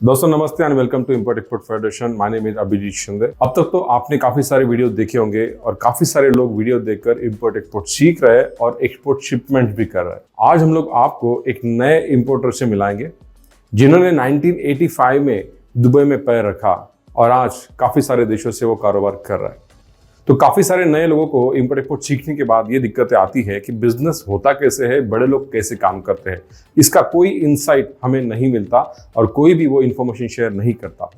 दोस्तों नमस्ते and welcome to import export federation. My name is Abhijeet Shinde. अब तक तो आपने काफी सारे वीडियो देखे होंगे और काफी सारे लोग वीडियो देखकर इंपोर्ट एक्सपोर्ट सीख रहे हैं और एक्सपोर्ट शिपमेंट भी कर रहे हैं। आज हम लोग आपको एक नए इंपोर्टर से मिलाएंगे जिन्होंने 1985 में दुबई में पैर रखा और आज काफी सारे देशों से वो कारोबार कर रहा है। तो काफी सारे नए लोगों को इंपोर्ट एक्सपोर्ट सीखने के बाद ये दिक्कतें आती है कि बिजनेस होता कैसे है, बड़े लोग कैसे काम करते हैं, इसका कोई इंसाइट हमें नहीं मिलता और कोई भी वो इन्फॉर्मेशन शेयर नहीं करता।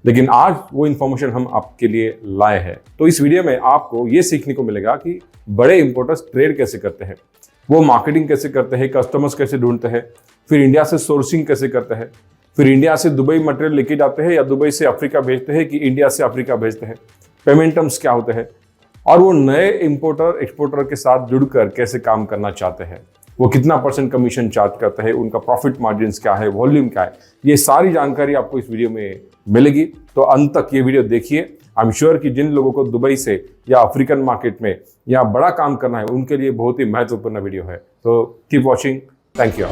लेकिन आज वो इन्फॉर्मेशन हम आपके लिए लाए हैं। तो इस वीडियो में आपको ये सीखने को मिलेगा कि बड़े इंपोर्टर्स ट्रेड कैसे करते हैं, वो मार्केटिंग कैसे करते हैं, कस्टमर्स कैसे ढूंढते हैं, फिर इंडिया से सोर्सिंग कैसे करते हैं, फिर इंडिया से दुबई मटेरियल लेके जाते हैं या दुबई से अफ्रीका भेजते हैं कि इंडिया से अफ्रीका भेजते हैं, पेमेंट टर्म्स क्या होते हैं, और वो नए इंपोर्टर एक्सपोर्टर के साथ जुड़कर कैसे काम करना चाहते हैं, वो कितना % कमीशन चार्ज करते हैं, उनका प्रॉफिट मार्जिन क्या है, वॉल्यूम क्या है, ये सारी जानकारी आपको इस वीडियो में मिलेगी। तो अंत तक ये वीडियो देखिए। आई एम श्योर कि जिन लोगों को दुबई से या अफ्रीकन मार्केट में या बड़ा काम करना है उनके लिए बहुत ही महत्वपूर्ण वीडियो है। तो keep watching. Thank you.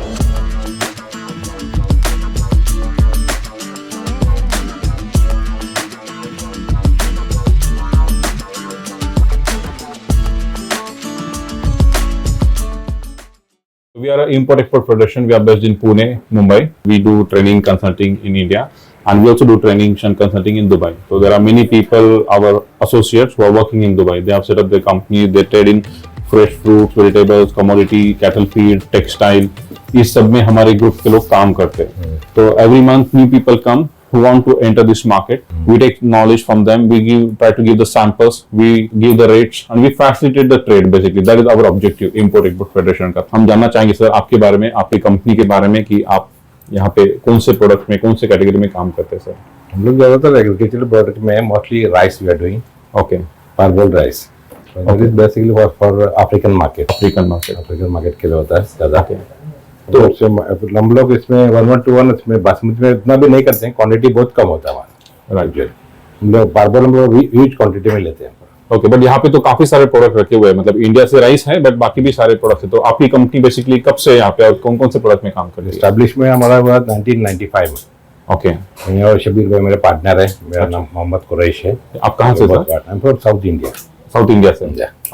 We are an import-export federation. We are based in Pune, Mumbai. We do training consulting in India, and we also do training and consulting in Dubai. So there are many people, our associates, who are working in Dubai. They have set up their company. They trade in fresh fruits, vegetables, commodity, cattle feed, textile. इस सब में हमारे group के लोग काम करते हैं। तो every month new people come who want to enter this market. We take knowledge from them. We try to give the samples. We give the rates and we facilitate the trade. Basically, that is our objective. Import Export Federation का हम जानना चाहेंगे sir आपके बारे में, आपकी company के बारे में कि आप यहाँ पे कौन से प्रोडक्ट में, कौन से कैटेगरी में काम करते हैं सर? हम लोग ज्यादातर एग्रीकल्चरल प्रोडक्ट में mostly rice we are doing. Okay, parboil rice basically for African market के लिए होता है ज्यादा। तो हम लोग इसमें 1-1-2-1 इसमें बासमती में इतना भी नहीं करते हैं, क्वांटिटी बहुत कम होता है हमारा। राइट, हम लोग पार्बल हम लोग ह्यूज क्वांटिटी में लेते हैं। ओके, बट यहाँ पे तो काफी सारे प्रोडक्ट रखे हुए हैं, मतलब इंडिया से राइस है बट बाकी भी सारे प्रोडक्ट है। तो आपकी कंपनी बेसिकली कब से यहाँ पे और कौन कौन से प्रोडक्ट में काम कर रही है? एस्टैब्लिश में हमारा हुआ 1995 में। ओके, मैं और शबीर भाई मेरे पार्टनर है। मेरा नाम मोहम्मद कुरैश है। आप कहाँ से sir? From South India. South India से?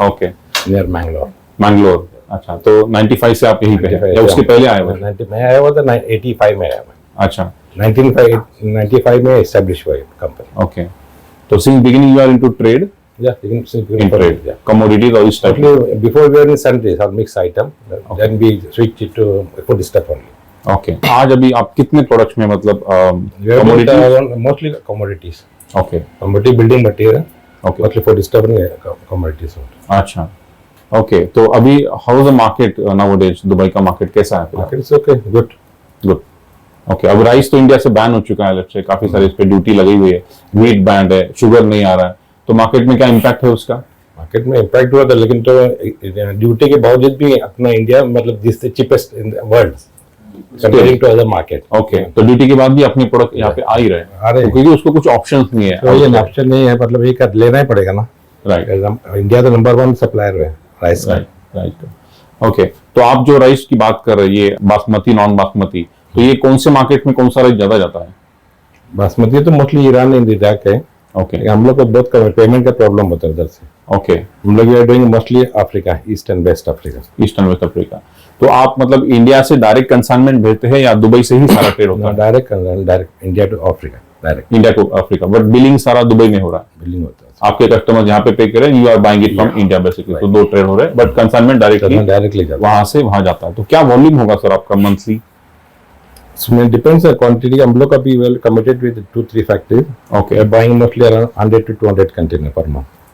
Okay, near Mangalore. अच्छा, तो 95 से आप यहीं पे हैं या उसके पहले आए हुए? मैं आया हुआ था 85 में आया मैं। अच्छा, 1995 में एस्टैब्लिश हुआ कंपनी। ओके, तो since beginning you are into trade? Yeah, in trade, commodities or this type. Before we were in sundries or mixed item, then we switched it to food stuff only. Okay. आज अभी आप कितने products में मतलब mostly commodities. Okay. Commodity building material. Okay. Mostly food stuff and commodities. अच्छा. Okay. तो अभी how is the market nowadays? Dubai का मार्केट कैसा है? Market is okay, good. Good. Okay, अब राइस तो इंडिया से बैन हो चुका है, लेट्स से काफी सारे इस पे ड्यूटी लगी हुई है, वीट बैंड है, शुगर नहीं आ रहा है, तो मार्केट में क्या इम्पैक्ट है उसका? मार्केट में इम्पैक्ट हुआ था, लेकिन तो ड्यूटी के बावजूद भी अपना इंडिया मतलब this the cheapest in the world comparing to other market. Okay, तो ड्यूटी के बाद भी अपने प्रोडक्ट यहाँ पे आ ही रहे हैं क्योंकि उसको कुछ ऑप्शंस नहीं है। तो ये ऑप्शन नहीं है, मतलब ये कर लेना ही पड़ेगा ना। राइट, इंडिया तो नंबर 1 सप्लायर है राइस का। राइट, ओके, तो आप जो राइस की बात कर रहे हैं, ये बासमती, नॉन बासमती, तो ये कौन से मार्केट में कौन सा राइस ज्यादा जाता है? बासमती तो मोस्टली ईरान एंड इराक है। ओके, हम लोग को बहुत पेमेंट का प्रॉब्लम होता है उधर से। ओके, हम लोग are doing mostly Africa, east and west Africa. तो आप मतलब इंडिया से डायरेक्ट कंसाइनमेंट भेजते हैं या दुबई से ही सारा ट्रेड होता है? Direct India to Africa, direct India to Africa, but billing सारा दुबई में हो रहा है? बिलिंग होता है, आपके कस्टमर यहाँ पे पे कर रहे हैं, you are buying it from India basically. तो दो ट्रेड हो रहे हैं बट कंसाइनमेंट डायरेक्टली वहां से वहां जाता है। तो क्या वॉल्यूम होगा सर आपका मंथली? इसमें डिपेंड्स है क्वांटिटी। हम लोग अभी well committed with 2-3 factories. Okay, buying mostly around 100 to 200 container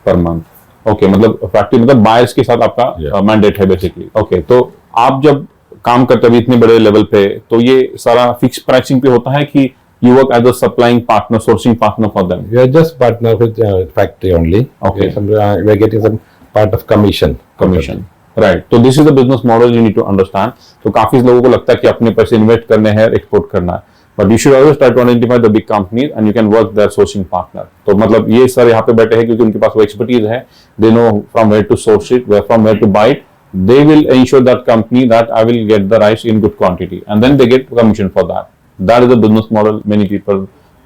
per month. Okay, मतलब फैक्ट्री मतलब बायर्स के साथ आपका मैंडेट है बेसिकली। ओके, तो आप जब काम करते हैं इतने बड़े लेवल पे, तो ये सारा फिक्स प्राइसिंग पे होता है कि you work as a supplying partner, sourcing partner for them? We are just partner with factory only. Okay, we are getting some part of commission. Right, तो this is the business model you need to understand. तो काफी लोगों को लगता है कि अपने पैसे इन्वेस्ट करने हैं, एक्सपोर्ट करना है, but you should always try to identify the big companies and you can work their sourcing partner. तो मतलब ये सर यहाँ पे बैठे हैं क्योंकि उनके पास वो एक्सपर्टीज है, they know from where to source it, from where to buy it, they will ensure that company that I will get the rice in good quantity and then they get commission for that. That is the business model many people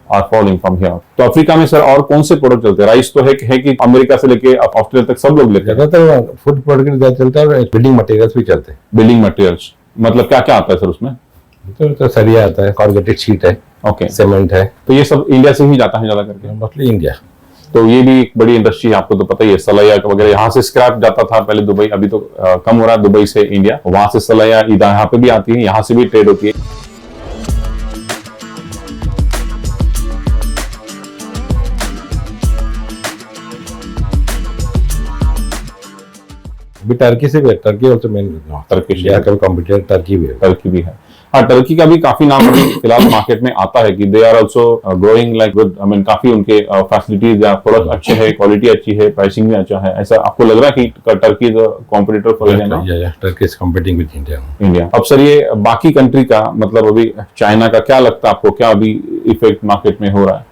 are following from here. तो Africa में sir और कौन से product चलते हैं? Rice तो है कि अमेरिका से लेके ऑस्ट्रेलिया तक सब लोग लेते हैं। ज्यादातर फूड प्रोडक्ट चलता है और बिल्डिंग मटेरियल्स भी चलते हैं। बिल्डिंग मटेरियल्स मतलब क्या क्या आता है सर उसमें? तो सरिया आता है, कॉर्गेटेड शीट है, ओके, सीमेंट है, तो ये सब इंडिया से ही जाता है ज्यादा करके? Mostly India. तो ये भी एक बड़ी इंडस्ट्री है, आपको तो पता ही है। सलाया वगैरह यहाँ से स्क्रैप जाता था पहले दुबई, अभी तो कम हो रहा है, दुबई से इंडिया, वहां से सलाया इधर यहाँ पे भी आती है, यहाँ से भी ट्रेड होती है। अभी टर्की से भी है, Turkey also main Turkish India का कॉम्पिटिटर टर्की भी है। टर्की भी है, हाँ, टर्की का भी काफी नाम अभी फिलहाल मार्केट में आता है कि they are also growing like good. I mean काफी उनके फैसिलिटीज या प्रोडक्ट अच्छे है, क्वालिटी अच्छी है, प्राइसिंग भी अच्छा है। ऐसा आपको लग रहा है कि Turkey is competitor for India? Turkey is competing with India. अब सर ये बाकी कंट्री का मतलब अभी चाइना का क्या लगता है आपको, क्या अभी इफेक्ट मार्केट में हो रहा है?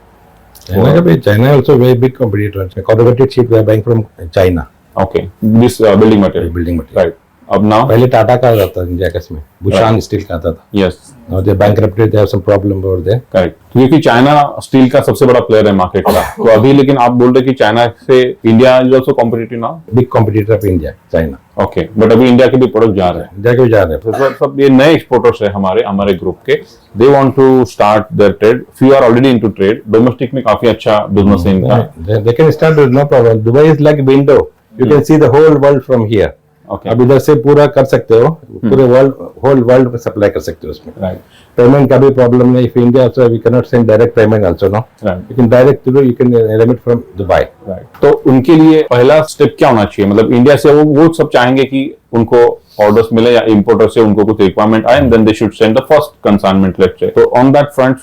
चाइना का भी, China also very big competitor. Corrugated sheet we are buying from China. Okay, this building material, right. अब नाउ पहले टाटा का आता था इंडिया का, इसमें बुशान स्टील का आता था। Yes, now they bankrupted, they have some problem over there. Correct, क्योंकि चाइना स्टील का सबसे बड़ा प्लेयर है मार्केट का। तो अभी लेकिन आप बोल रहे कि चाइना से India is also competitive now? Big competitor of India China. Okay, but अभी इंडिया के भी प्रोडक्ट जा रहे हैं। इंडिया के भी जा रहे हैं। तो सर सब ये नए एक्सपोर्टर्स है हमारे ग्रुप के, they want to start their trade, few are already into trade. Domestic में काफी अच्छा बिजनेस है इनका। They can start with no problem. Dubai is like window. You can see the whole world from here. Okay, अब इधर से पूरा कर सकते हो, पूरे वर्ल्ड, होल वर्ल्ड में सप्लाई कर सकते हो उसमें। राइट, पेमेंट का भी प्रॉब्लम नहीं। If India also we cannot send direct payment also, no. Right, You can direct through, you can remit from Dubai. Right. तो उनके लिए पहला स्टेप क्या होना चाहिए? मतलब इंडिया से वो सब चाहेंगे कि उनको ऑर्डर्स मिले या इंपोर्टर से उनको कुछ रिक्वायरमेंट आए, and then they should send the first consignment, let's say. तो on that front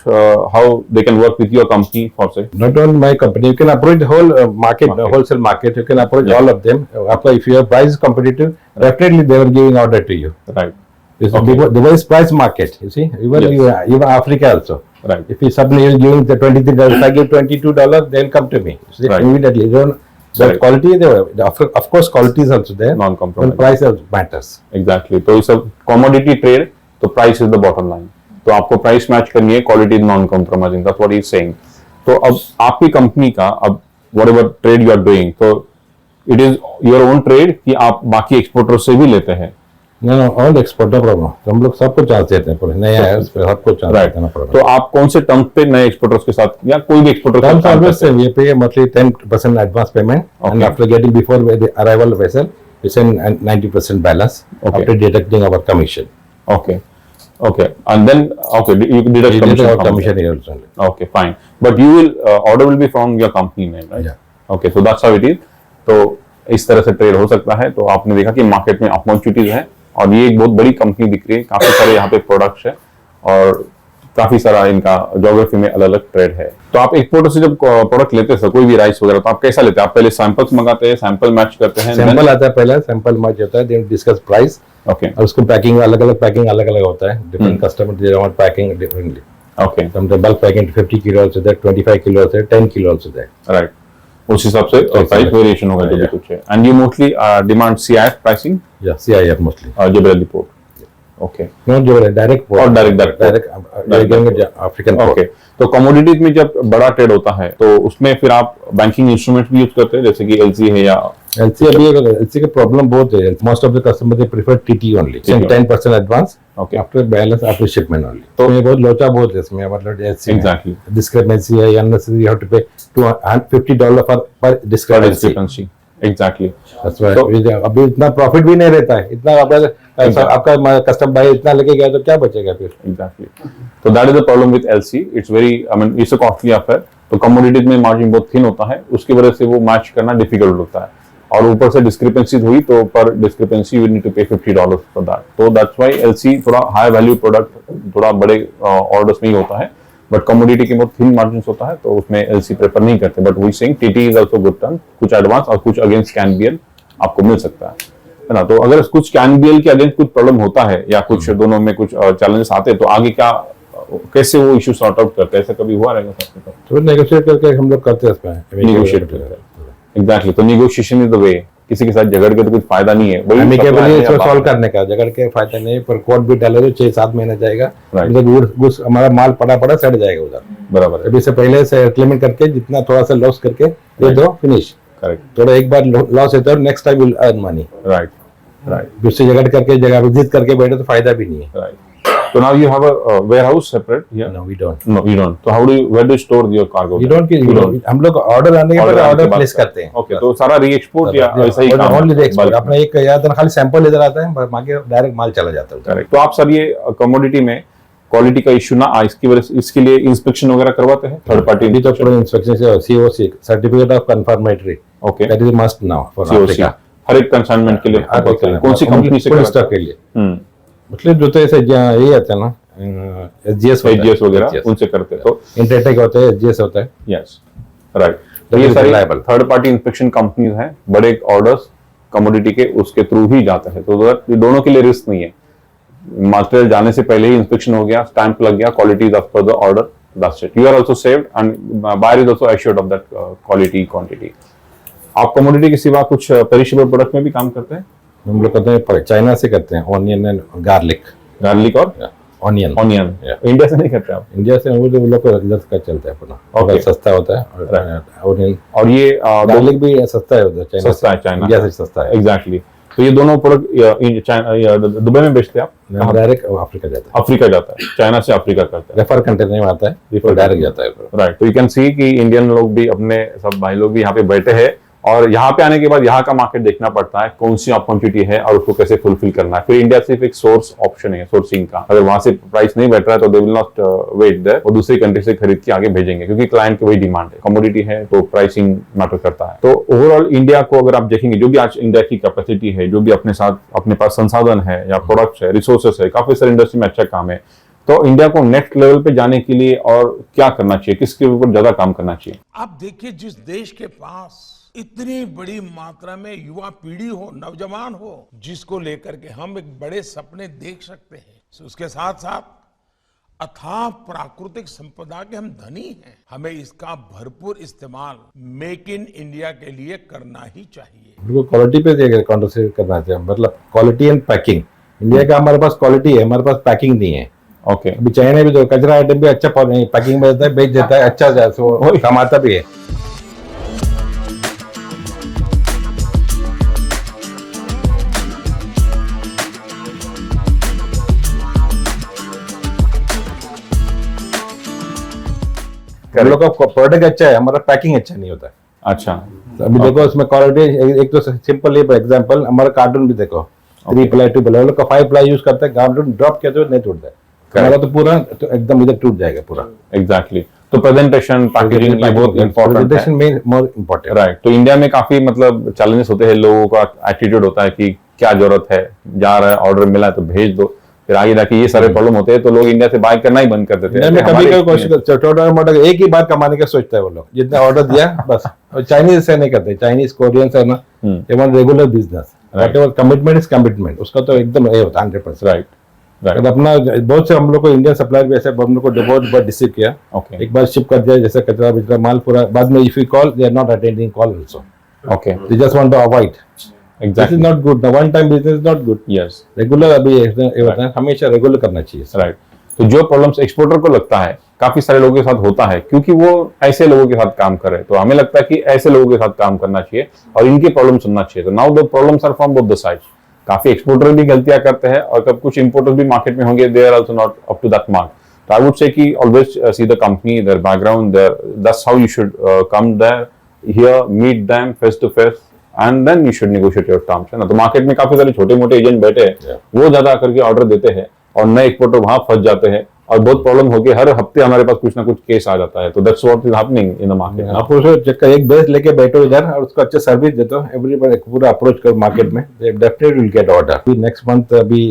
how they can work with your company for say? Not on my company. You can approach the whole market, wholesale market. You can approach all of them. After, if your price is competitive, definitely they will giving order to you. Right, This is Dubai is price market. You see, even Yes. even Africa also. Right, If you suddenly are giving the $23, if I give $22, they'll come to me. See, Right. immediately. You don't, the Correct. quality, of course, quality is also there. Non-compromising. But price also matters. Exactly. तो ये सब commodity trade, तो price is the bottom line. तो आपको price match करनी है, quality is non compromising, that's what he is saying. तो अब आपकी कंपनी का अब whatever trade you are doing, तो it is your own trade कि आप बाकी एक्सपोर्टर से भी लेते हैं? No, all export no problem. तो हम लोग सबको चांस देते हैं, पूरे नया है उस पे सबको चांस राइट। देते हैं, no problem. तो आप कौन से टर्म पे नए एक्सपोर्टर्स के साथ या कोई भी एक्सपोर्टर के Terms साथ always same. We pay monthly 10% advance payment, and Okay. after getting before the arrival of vessel, we send 90% balance Okay. after deducting our commission. Okay, okay, and then okay you deduct We deduct our commission. commission here also. Okay, fine. But you will order will be from your company name, right? Yeah. Okay, so that's how it is. तो इस तरह से trade हो सकता है। तो आपने देखा कि मार्केट में अपॉर्चुनिटीज है, और ये एक बहुत बड़ी कंपनी दिख रही है, काफी सारे यहाँ पे प्रोडक्ट्स है, और काफी सारा इनका ज्योग्राफी में अलग अलग ट्रेड है। तो आप एक्सपोर्टर से जब प्रोडक्ट लेते हैं, कोई भी राइस वगैरह, तो आप कैसा लेते हैं? आप पहले सैंपल्स मंगाते हैं, सैंपल मैच करते हैं? सैंपल आता है पहले, सैंपल मैच होता है, देन डिस्कस प्राइस, ओके, और उसको पैकिंग अलग अलग होता है। Different customer they want packing differently. Okay, sometime bulk packing 50 kilo also there, 25 kilo also there, 10 kilo also there. Right. उस हिसाब से प्राइस वेरिएशन होगा जो भी कुछ है। And you mostly demand CIF pricing? Yeah, CIF mostly. Jebel Ali port. Okay, Not जो direct port. और direct African port. ओके। तो कमोडिटीज में जब बड़ा ट्रेड होता है, तो उसमें फिर आप बैंकिंग इंस्ट्रूमेंट भी यूज करते हैं, जैसे कि LC है या LC अभी LC का प्रॉब्लम बहुत है। Most of the customer they prefer TT only. Send 10% advance. Okay. After balance after shipment only. तो- तो ये बहुत लोचा बहुत है इसमें, मतलब LC में। Exactly. Discrepancy है, unnecessary you have to pay $250 per discrepancy. Discrepancy. Exactly. That's why तो- अभी इतना प्रॉफिट भी नहीं रहता है। इतना आपका कस्टमर भाई इतना लेके गया तो क्या बचेगा फिर? एग्जैक्टली। तो that is the problem with LC, it's very, I mean it's a costly affair. तो कमोडिटीज में मार्जिन बहुत थिन होता है, उसकी वजह से वो मैच करना डिफिकल्ट होता है, और ऊपर से डिस्क्रिपेंसीज हुई तो पर डिस्क्रिपेंसी यू नीड टू पे $50 फॉर दैट। तो दैट्स व्हाई LC थोड़ा हाई वैल्यू प्रोडक्ट, थोड़ा बड़े ऑर्डर्स में ही होता है, बट कमोडिटी के बहुत थिन मार्जिन होता है, तो उसमें LC प्रेफर नहीं करते। But we saying TT is also good term, कुछ एडवांस और कुछ अगेंस्ट कैनबियल आपको मिल सकता है ना। तो अगर कुछ कैनबियल के अगेंस्ट कुछ प्रॉब्लम होता है या कुछ दोनों में कुछ चैलेंजेस आते हैं, तो आगे क्या, कैसे वो इशू सॉर्ट आउट करते हैं? ऐसा कभी हुआ रहेगा आपके साथ? तो नेगोशिएट करके हम लोग करते हैं इसमें। Negotiate करते हैं। एग्जैक्टली। तो नेगोशिएशन इज द वे किसी के साथ झगड़ के तो कुछ फायदा नहीं है। वही एमिकेबली supplier इसको या सॉल्व बात- करने का, झगड़ के फायदा नहीं, पर कोर्ट भी डाले तो 6-7 महीने जाएगा, Right. घुस हमारा माल पड़ा सड़ जाएगा उधर। बराबर है, अभी से पहले से सेटलमेंट करके जितना थोड़ा सा लॉस करके दे दो, फिनिश। करेक्ट, थोड़ा एक बार लॉस होता है, next time will earn money. Right right दूसरी झगड़ करके जगह जिद करके बैठे तो फायदा भी नहीं है। Right. So now you have a warehouse separate here? No we don't, No, you don't. So how do you, where do you store your cargo? We don't, हम लोग ऑर्डर आने के बाद Order आने ऑर्डर के बाद प्लेस करते हैं। Okay, तो सारा री-एक्सपोर्ट या ऐसा ही काम ओनली है? एक्सपोर्ट, Bulk अपना एक याद खाली सैंपल इधर आता है, बाकी डायरेक्ट माल चला जाता है उधर। करेक्ट। तो आप सर ये कमोडिटी में क्वालिटी का इश्यू ना आए इसकी वजह से इसके लिए इंस्पेक्शन वगैरह करवाते हैं थर्ड पार्टी? अभी तो पूरा इंस्पेक्शन से COC, certificate of confirmatory, okay, that is must now for COC Africa. हर एक कंसाइनमेंट के लिए compulsory। कौन सी कंपनी से फुल करवाते स्टॉक के लिए, हैं? मतलब जो तो ऐसे ये आता है ना, SGS एजीएस वगैरह उनसे करते हैं। तो इंटेटेक होता है, SGS होता है। Yes, right. तो That ये is सारी reliable। Third party inspection companies हैं, बड़े ऑर्डर्स कमोडिटी के उसके थ्रू ही जाते हैं, तो उधर ये दोनों के लिए रिस्क नहीं है। मटेरियल जाने से पहले ही इंस्पेक्शन हो गया, स्टैंप लग गया, quality is as per the order, that's it. You are also saved and buyer is also assured of that quality quantity. आप कमोडिटी के सिवा कुछ पेरिशेबल प्रोडक्ट में भी काम करते हैं? हम लोग करते हैं, चाइना से करते हैं, ऑनियन एंड गार्लिक। गार्लिक और ऑनियन, ऑनियन Yeah। इंडिया से नहीं करते आप? इंडिया से वो लोग को इधर का चलता है अपना, Okay। और सस्ता होता है। और ऑनियन और ये गार्लिक भी सस्ता है उधर, चाइना सस्ता है, चाइना इंडिया से सस्ता है। एग्जैक्टली। तो ये दोनों प्रोडक्ट दुबई में बेचते हैं आप? डायरेक्ट अफ्रीका जाता है, अफ्रीका जाता है, चाइना से अफ्रीका करते हैं, रेफर कंटेनर में आता है, Refer डायरेक्ट जाता है। राइट। तो यू कैन सी कि इंडियन लोग भी, अपने सब भाई लोग भी यहाँ पे बैठे हैं, और यहाँ पे आने के बाद यहाँ का मार्केट देखना पड़ता है, कौन सी अपॉर्चुनिटी है और उसको कैसे फुलफिल करना है। फिर इंडिया सिर्फ एक सोर्स ऑप्शन है सोर्सिंग का, अगर वहां से प्राइस नहीं बैठ रहा है तो they will not wait there, वो दूसरी कंट्री से खरीद के आगे भेजेंगे, क्योंकि क्लाइंट की वही डिमांड है। कमोडिटी है तो प्राइसिंग मैटर करता है। तो ओवरऑल इंडिया को अगर आप देखेंगे, जो भी आज इंडिया की कैपेसिटी है, जो भी अपने साथ अपने पास संसाधन है या प्रोडक्ट्स है, रिसोर्सेस है, काफी सारे इंडस्ट्री में अच्छा काम है, तो इंडिया को नेक्स्ट लेवल पे जाने के लिए और क्या करना चाहिए, किसके ऊपर ज्यादा काम करना चाहिए? आप देखिए, जिस देश के पास इतनी बड़ी मात्रा में युवा पीढ़ी हो, नौजवान हो, जिसको लेकर के हम एक बड़े सपने देख सकते हैं, उसके साथ साथ अथाह प्राकृतिक संपदा के हम धनी हैं, हमें इसका भरपूर इस्तेमाल मेक इन इंडिया के लिए करना ही चाहिए। उनको क्वालिटी पे कॉन्सेंट्रेट करना चाहिए, मतलब क्वालिटी एंड पैकिंग। इंडिया का हमारे पास क्वालिटी है, हमारे पास पैकिंग नहीं है। ओके, अभी चाइना भी तो कचरा आइटम भी अच्छा पैकिंग में देता है, बेच देता है, अच्छा वो कमाता भी है। हम लोग का प्रोडक्ट अच्छा है, हमारा पैकिंग अच्छा नहीं होता है। अच्छा, अभी देखो इसमें क्वालिटी, एक तो सिंपल एग्जांपल, हमारा कार्टून भी देखो, 3 प्लाई 2 प्लाई, लोग का 5 प्लाई यूज करते हैं, कार्टून ड्रॉप किया तो नहीं टूटता है, हमारा तो पूरा तो एकदम इधर टूट जाएगा पूरा। एग्जैक्टली। तो प्रेजेंटेशन, पैकेजिंग ये बहुत इंपॉर्टेंट प्रेजेंटेशन है, में मोर इम्पोर्टेंट। राइट। तो इंडिया में काफी मतलब चैलेंजेस होते हैं, लोगों का एटीट्यूड होता है कि क्या जरूरत है, जा रहा है, ऑर्डर मिला है तो भेज दो, फिर आगे जाके ये सारे प्रॉब्लम होते हैं, तो लोग इंडिया से बाय करना ही बंद कर देते इंडिया में हैं। कभी हमारे कभी कोशिश करते, छोटा मोटा एक ही बार कमाने का सोचता है वो लोग, जितना ऑर्डर दिया बस। और चाइनीज ऐसे नहीं करते, चाइनीज कोरियंस है ना, they want regular business, whatever commitment is commitment, उसका तो एकदम ये होता है 100%। Right right. अपना बहुत से हम लोग को इंडियन सप्लायर भी ऐसे हम लोग को बहुत बार डिसीव किया। ओके एक बार शिप कर दिया जैसे कचरा बिचरा माल पूरा, बाद में if you call they are not attending call also, okay, they just want to avoid. This is exactly, not good, the one time business is not good. Yes, regular अभी ये होता है, हमेशा रेगुलर करना चाहिए। राइट। तो जो problems exporter को लगता है, काफी सारे लोगों के साथ होता है, क्योंकि वो ऐसे लोगों के साथ काम कर रहे हैं, तो हमें लगता है कि ऐसे लोगों के साथ काम करना चाहिए और इनके प्रॉब्लम सुनना चाहिए। तो now the problems are from both the sides. काफी एक्सपोर्टर भी गलतियां करते हैं, और कब कुछ इंपोर्टर्स भी मार्केट में होंगे, they are also not up to that mark. तो आई वुड से कि always see the company, their background, their, that's how you should come there, here, meet them face to face, and then you should negotiate your terms, है ना। तो market में काफी सारे छोटे मोटे एजेंट बैठे हैं, वो ज्यादा करके ऑर्डर देते हैं और नए एक्सपोर्टर वहां फंस जाते हैं, और बहुत प्रॉब्लम होगी। हर हफ्ते हमारे पास कुछ ना कुछ केस आ जाता है। तो that's what is happening in the market. आप उसको चेक कर, एक बेस लेके बैठो इधर और उसको अच्छा सर्विस दे दो, एवरीबॉडी पूरा अप्रोच करो मार्केट में, definitely will get order. Next month अभी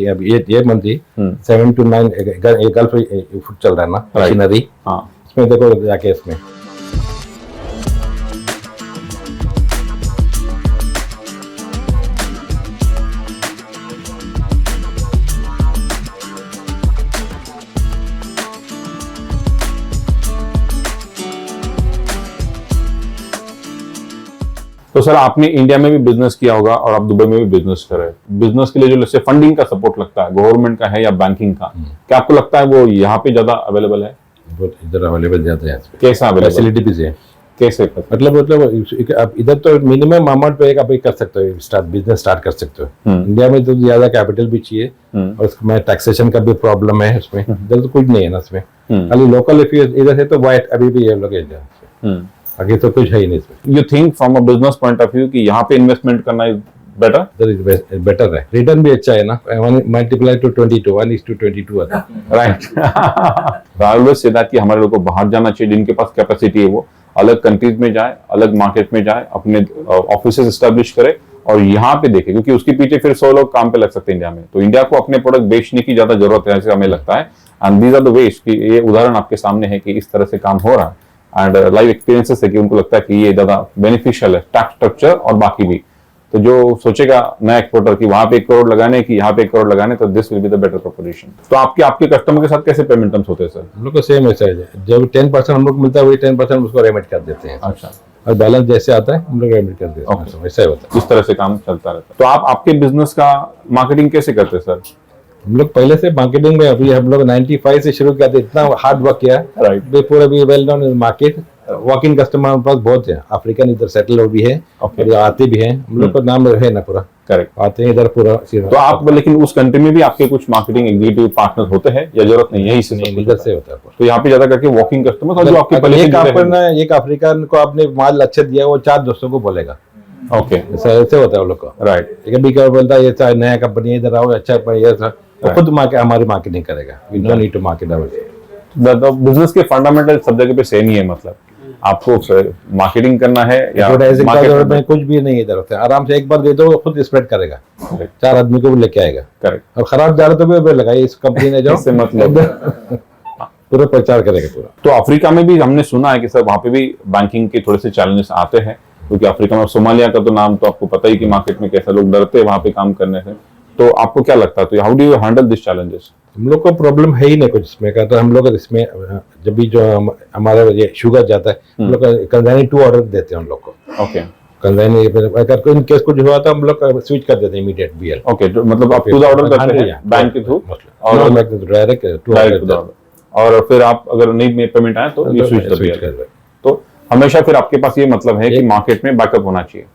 ये मंथ ही 7 to 9 ये गल्फ फुट चल रहा है ना, मशीनरी, हाँ, इसमें देखो जाके इसमें तो सर आपने इंडिया में भी बिजनेस किया होगा और आप दुबई में भी बिजनेस कर रहे हैं। बिजनेस के लिए जो जैसे फंडिंग का सपोर्ट लगता है, गवर्नमेंट का है या बैंकिंग का, क्या आपको लगता है वो यहाँ पे ज्यादा अवेलेबल है? बहुत इधर अवेलेबल जाते हैं, कैसा अवेलेबल? फैसिलिटी भी है। कैसे? मतलब आप इधर तो मिनिमम अमाउंट पे आप कर सकते हो, बिजनेस स्टार्ट कर सकते हो। इंडिया में तो ज्यादा कैपिटल भी चाहिए और उसमें टैक्सेशन का भी प्रॉब्लम है उसमें। इधर तो कुछ नहीं है ना उसमें, खाली लोकल इधर है तो वाइट अभी भी ये लोग आगे तो कुछ है ही नहीं इसमें। You think from a business point of view कि यहाँ पे इन्वेस्टमेंट करना इज बेटर? बेटर है, रिटर्न भी अच्छा है ना, मल्टीप्लाई टू 22, 1:22 आता है। राइट। ऑलवेज से दैट कि हमारे लोगों को बाहर जाना चाहिए, जिनके पास कैपेसिटी है वो अलग कंट्रीज में जाए, अलग मार्केट में जाए, अपने ऑफिस एस्टेब्लिश करे और यहाँ पे देखे, क्योंकि उसके पीछे फिर 100 लोग काम पे लग सकते हैं इंडिया में। तो इंडिया को अपने प्रोडक्ट बेचने की ज्यादा जरूरत है ऐसे हमें लगता है। And these are the ways कि ये उदाहरण आपके सामने है कि इस तरह से काम हो रहा है एंड लाइव एक्सपीरियंसेस है कि उनको लगता है कि ये ज्यादा बेनिफिशियल है, टैक्स स्ट्रक्चर और बाकी भी। तो जो सोचेगा नया एक्सपोर्टर कि वहां पे 1 करोड़ लगाने की यहाँ पे 1 करोड़ लगाने, तो this will be the better proposition. तो आपके कस्टमर के साथ कैसे पेमेंट टर्म्स होते हैं सर? हम लोग को सेम ऐसा है, जब 10% हम लोग मिलता है वही 10% उसको रेमिट कर देते हैं। अच्छा। और बैलेंस जैसे आता है हम लोग रेमिट कर देते हैं, ऐसा ही होता है। इस तरह से काम चलता रहता है। तो आप आपके बिजनेस का मार्केटिंग कैसे करते हैं सर? हम लोग पहले से मार्केटिंग में, अभी हम लोग 95 से शुरू किया था, इतना हार्ड वर्क किया Right. पूरा भी well known market. Walk in customer हमारे पास बहुत है, अफ्रीकन इधर सेटल भी है और आते भी हैं, हम लोग का नाम है ना पूरा, करेक्ट। आते हैं इधर पूरा। तो आप लेकिन उस कंट्री में भी आपके कुछ मार्केटिंग एग्जीक्यूटिव पार्टनर होते हैं या जरूरत नहीं, यही से नहीं, इधर से होता है। तो यहाँ पे ज्यादा करके वॉकिंग कस्टमर और जो आपके पहले से जुड़े हैं। एक अफ्रीकन को आपने माल अच्छा दिया, वो 4 दोस्तों को बोलेगा। ओके, ऐसे होता है वो लोग का। राइट। कभी क्या बोलता है ये चाहे नया कंपनी है, इधर आओ, अच्छा तो खुद हमारी मार्केटिंग करेगा। We no need to market our. Business के फंडामेंटल सब जगह पे सेम ही है, मतलब आपको मार्केटिंग करना है या एडवर्टाइजिंग का जरूरत नहीं, कुछ भी नहीं इधर होता है। आराम से एक बार दे दो, खुद स्प्रेड करेगा, 4 आदमी को भी लेके आएगा। करेक्ट। और खराब जा रहा तो भी लगाइए इस कंपनी ने, जाओ इससे मतलब पूरा प्रचार करेगा पूरा। तो अफ्रीका में भी हमने सुना है कि सर वहाँ पे भी बैंकिंग के थोड़े से चैलेंजेस आते हैं, क्योंकि अफ्रीका में सोमालिया का तो नाम तो आपको पता ही कि मार्केट में कैसे लोग डरते हैं वहाँ पे काम करने से। तो आपको क्या लगता है, तो how do you handle this challenges? हम लोग को प्रॉब्लम है ही नहीं कुछ इसमें का। तो हम लोग इसमें जब भी जो हमारा ये शुगर जाता है, हम लोग कंजानी 2 ऑर्डर देते हैं उन लोग को। ओके। कंजानी अगर कोई केस कुछ हुआ तो हम लोग स्विच कर देते हैं इमीडिएट बीएल। ओके, मतलब आप टू द ऑर्डर करते हैं बैंक के थ्रू और डायरेक्ट टू ऑर्डर, और फिर आप अगर नहीं पेमेंट आए तो यू स्विच द बीएल। तो हमेशा फिर आपके पास ये मतलब है कि मार्केट में बैकअप होना चाहिए,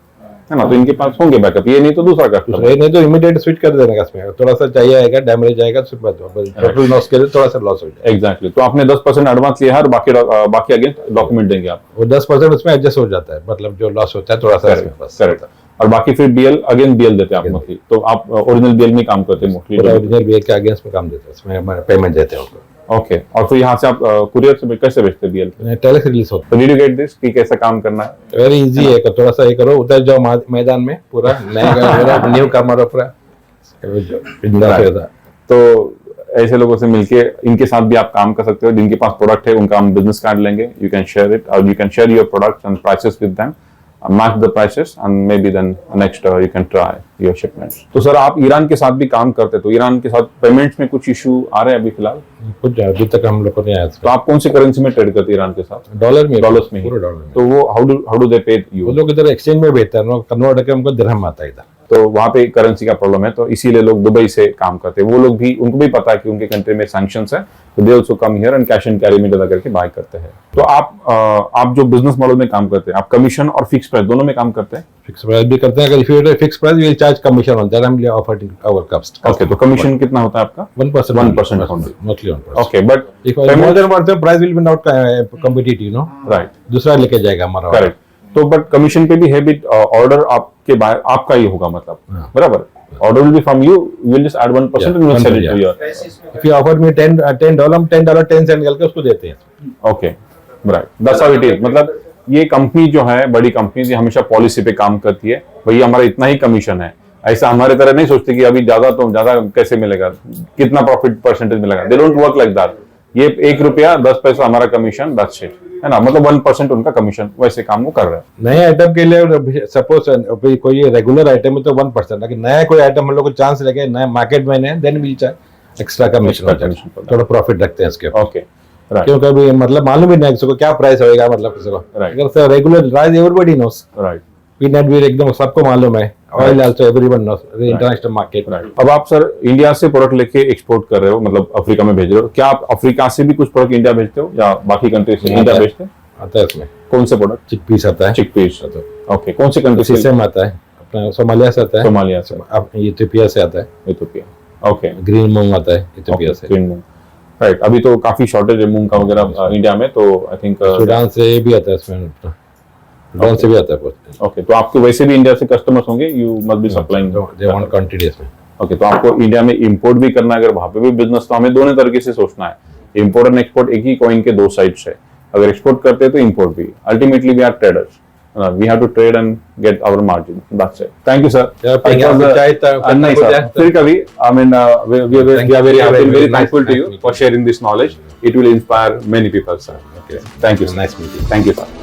है ना? तो इनके पास होंगे बैकअप, ये नहीं तो दूसरा कस्टमर, नहीं तो इमीडिएट स्विच कर देने का। इसमें थोड़ा सा चाहिए आएगा, डैमेज आएगा, टोटल लॉस के लिए थोड़ा सा लॉस हो जाएगा। एग्जैक्टली। तो आपने 10% एडवांस लिया है और बाकी अगेंस्ट डॉक्यूमेंट देंगे आप। वो 10% उसमें एडजस्ट हो जाता है, मतलब जो लॉस होता है थोड़ा सा इसमें बस। करेक्ट। और बाकी फिर बीएल अगेन बीएल देते हैं आप मोस्टली। तो आप ओरिजिनल बीएल में काम करते हैं मोस्टली? ओरिजिनल बीएल के अगेंस्ट में काम देते हैं, उसमें हमारे पेमेंट देते हैं उनको। ओके। और फिर यहाँ से आप कुरियर से कैसे भेजते हैं बीएल? टेलेक्स रिलीज होता तो डिड यू गेट दिस कि कैसा काम करना है? है, वेरी इजी है। थोड़ा सा ये करो, उतर जाओ मैदान में, पूरा नया न्यू कमर पूरा। तो ऐसे लोगों से मिलके इनके साथ भी आप काम कर सकते हो, जिनके पास प्रोडक्ट है उनका हम बिजनेस कार्ड लेंगे, यू कैन शेयर इट और you can share your products and prices with them, match the prices and maybe then next you can try your shipments. तो सर आप ईरान के साथ भी काम करते, तो ईरान के साथ पेमेंट्स में कुछ इशू आ रहे हैं अभी फिलहाल? कुछ अभी तक हम लोग को नहीं आया। तो आप कौन सी करेंसी में ट्रेड करते हैं ईरान के साथ? डॉलर में, डॉलर्स में ही? पूरा डॉलर में। तो वो हाउ डू दे पे यू? वो लोग इधर एक्सचेंज में भेजते हैं, कन्वर्ट करके हमको दिरहम आता है इधर। तो वहाँ पे करेंसी का प्रॉब्लम है, तो इसीलिए लोग दुबई से काम करते हैं। वो लोग भी, उनको भी पता है कि उनके कंट्री में सैंक्शंस है, तो they also come here and cash and carry में ज्यादा करके बाय करते हैं। तो आप जो बिजनेस मॉडल में काम करते हैं, आप कमीशन और फिक्स प्राइस दोनों में काम करते हैं? फिक्स प्राइस भी करते हैं, अगर if you fix price will charge commission on that, हम ऑफर आवर कॉस्ट। ओके, तो कमीशन कितना होता है आपका? 1% only. Mostly 1%। Okay, but if more than 1% price will be not competitive, no? Right, दूसरा लेके जाएगा हमारा। करेक्ट। तो बट कमीशन पे भी है, बिट ऑर्डर आपका ही होगा, मतलब बराबर? Order will be from you, will just add 1% and will sell it to your. If you offer me $10 10 cent करके उसको देते हैं। Okay, right, that's how it is. मतलब ये कंपनी जो है, बड़ी कंपनी, ये हमेशा पॉलिसी पे काम करती है, भैया हमारा इतना ही कमीशन है। ऐसा हमारे तरह नहीं सोचते कि अभी ज्यादा तो ज्यादा कैसे मिलेगा, कितना प्रॉफिट परसेंटेज मिलेगा। They don't work like that. ये 1 रुपया 10 पैसा हमारा कमीशन, दैट्स इट, है ना? मतलब 1% उनका कमीशन, वैसे काम वो कर रहे हैं। नए आइटम के लिए सपोज कोई रेगुलर आइटम है तो 1%, लेकिन नया कोई आइटम हम लोग को चांस लगे, नया मार्केट में है, then will charge extra commission, थोड़ा प्रॉफिट रखते हैं इसके। Okay, right. क्योंकि अभी मतलब मालूम ही नहीं किसी को क्या प्राइस होएगा, मतलब किसी को Right. अगर regular price everybody knows, right. Peanut भी एकदम सबको मालूम है, oil also everyone knows international market. अब आप सर इंडिया से प्रोडक्ट लेके एक्सपोर्ट कर रहे हो, मतलब अफ्रीका में भेज रहे हो, क्या आप अफ्रीका से भी कुछ प्रोडक्ट इंडिया भेजते हो या बाकी कंट्री से इंडिया भेजते हैं? आता है उसमें कौन से प्रोडक्ट? चिकपीस आता है, चिकपीस। ओके, कौन से कंट्री से? सिसम आता है, अपना सोमालिया से आता है, सोमालिया से, अब इथियोपिया से आता है, इथियोपिया। ओके, ग्रीन मूंग आता है इथियोपिया से, ग्रीन मूंग, राइट। अभी तो काफी शॉर्टेज है मूंग का वगैरह इंडिया में, तो आई थिंक सूडान से भी आता है इसमें, सूडान से भी आता है बहुत। ओके, तो आपके वैसे भी इंडिया से कस्टमर्स होंगे, you must be supplying. They want quantities में। ओके, तो आपको इंडिया में इंपोर्ट भी करना है, अगर वहां पे भी बिजनेस, तो हमें दोनों तरीके से सोचना है। इंपोर्ट एंड एक्सपोर्ट एक ही कॉइन के दो साइड्स है। अगर एक्सपोर्ट करते हैं तो इंपोर्ट भी। Ultimately we are traders, we have to trade and get our margin, that's it. Thank you sir. नहीं सर, फिर कभी, I mean we are very thankful to you for sharing this knowledge. It will inspire many people sir. Thank you, nice meeting. Thank you sir.